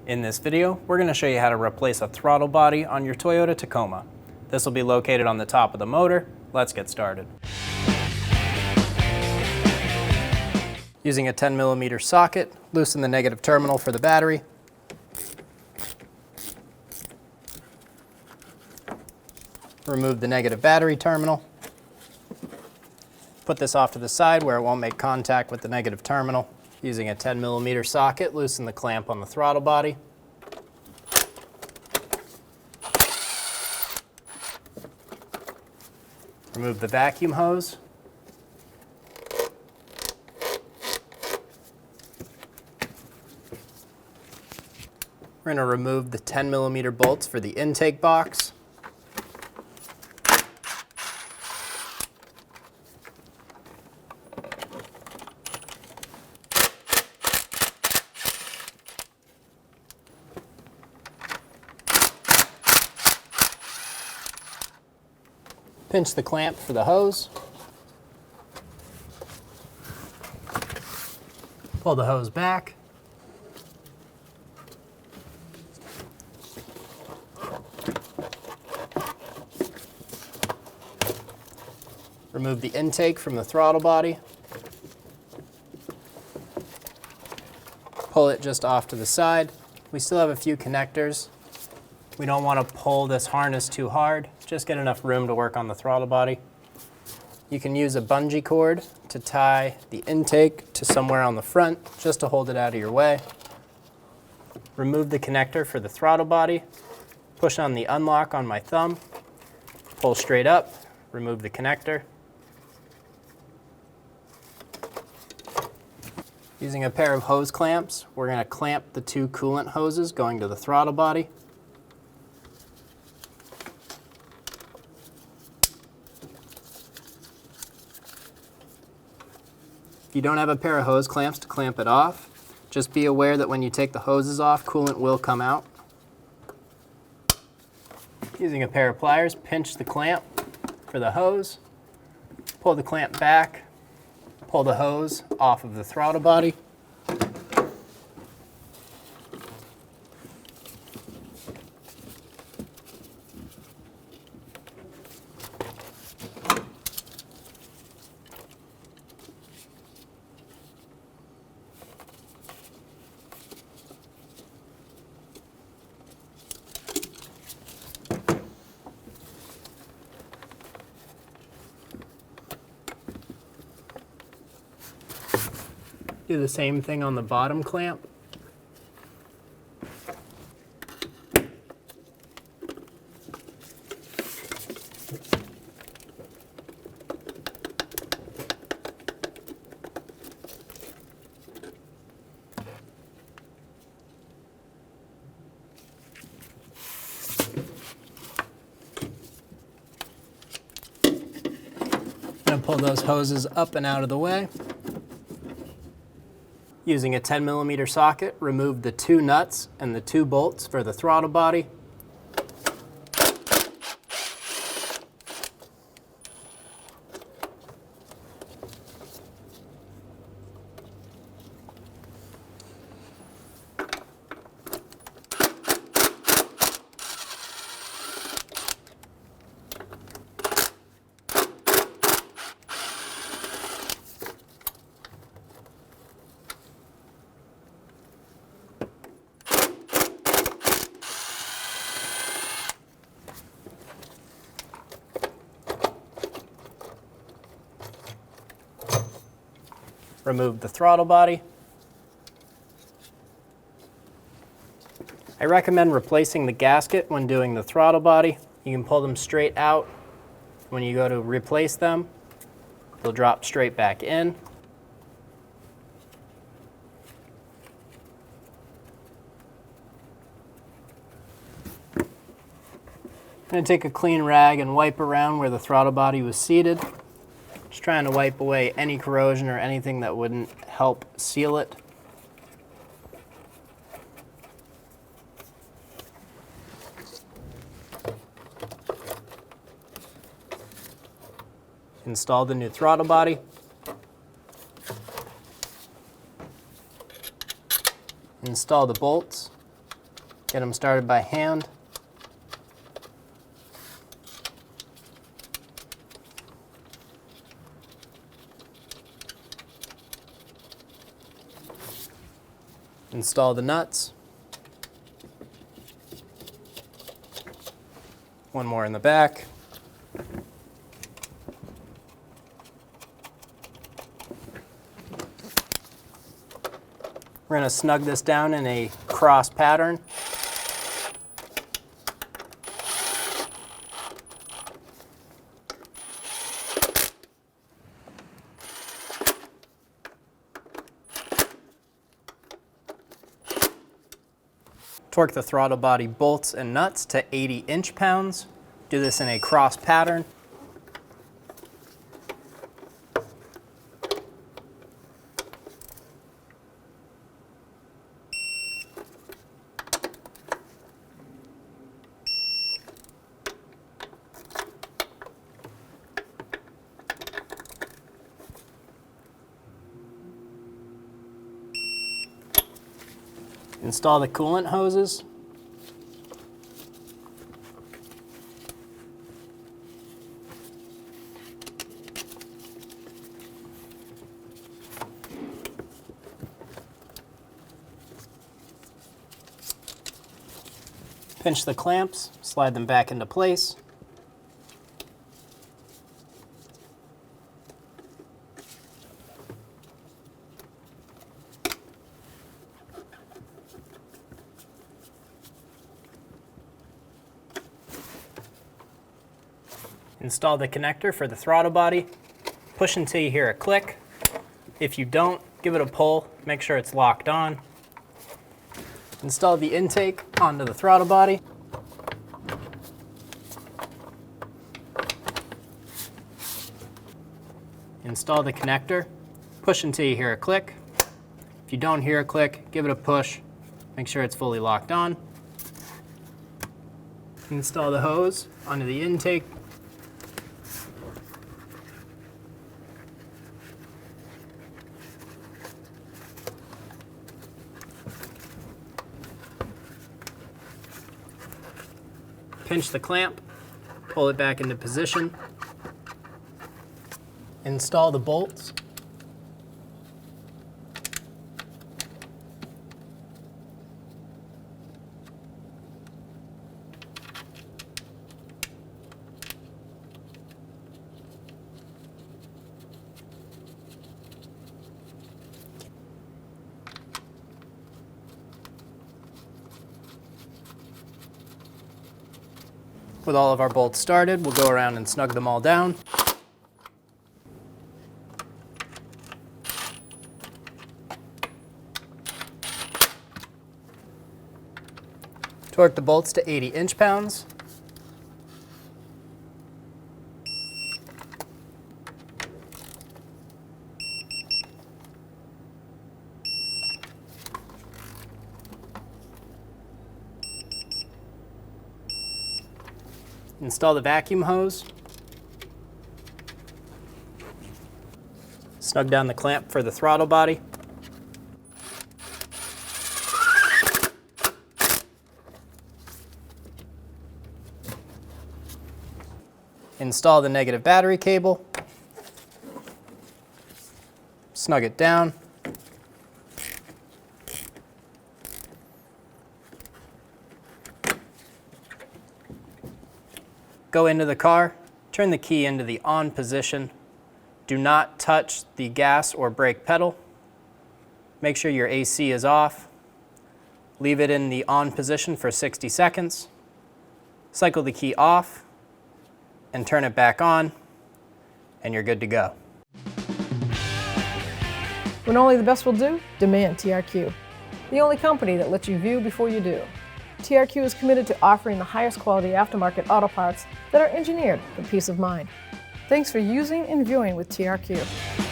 In this video, we're going to show you how to replace a throttle body on your Toyota Tacoma. This will be located on the top of the motor. Let's get started. Using a 10mm socket, loosen the negative terminal for the battery. Remove the negative battery terminal. Put this off to the side where it won't make contact with the negative terminal. Using a 10mm socket, loosen the clamp on the throttle body. Remove the vacuum hose. We're going to remove the 10mm bolts for the intake box. Pinch the clamp for the hose. Pull the hose back. Remove the intake from the throttle body. Pull it just off to the side. We still have a few connectors. We don't want to pull this harness too hard, just get enough room to work on the throttle body. You can use a bungee cord to tie the intake to somewhere on the front, just to hold it out of your way. Remove the connector for the throttle body. Push on the unlock on my thumb. Pull straight up, remove the connector. Using a pair of hose clamps, we're going to clamp the two coolant hoses going to the throttle body. If you don't have a pair of hose clamps to clamp it off, just be aware that when you take the hoses off, coolant will come out. Using a pair of pliers, pinch the clamp for the hose, pull the clamp back, pull the hose off of the throttle body. Do the same thing on the bottom clamp. I'm going to pull those hoses up and out of the way. Using a 10mm socket, remove the two nuts and the two bolts for the throttle body. Remove the throttle body. I recommend replacing the gasket when doing the throttle body. You can pull them straight out. When you go to replace them, they'll drop straight back in. I'm going to take a clean rag and wipe around where the throttle body was seated. Just trying to wipe away any corrosion or anything that wouldn't help seal it. Install the new throttle body. Install the bolts. Get them started by hand. Install the nuts. One more in the back. We're going to snug this down in a cross pattern. Torque the throttle body bolts and nuts to 80 inch-pounds. Do this in a cross pattern. Install the coolant hoses. Pinch the clamps, slide them back into place. Install the connector for the throttle body. Push until you hear a click. If you don't, give it a pull, make sure it's locked on. Install the intake onto the throttle body. Install the connector. Push until you hear a click. If you don't hear a click, give it a push. Make sure it's fully locked on. Install the hose onto the intake. Pinch the clamp, pull it back into position. Install the bolts. With all of our bolts started, we'll go around and snug them all down. Torque the bolts to 80 inch-pounds. Install the vacuum hose. Snug down the clamp for the throttle body. Install the negative battery cable. Snug it down. Go into the car, turn the key into the on position. Do not touch the gas or brake pedal. Make sure your AC is off. Leave it in the on position for 60 seconds. Cycle the key off and turn it back on, and you're good to go. When only the best will do, demand TRQ. The only company that lets you view before you do. TRQ is committed to offering the highest quality aftermarket auto parts that are engineered for peace of mind. Thanks for using and viewing with TRQ.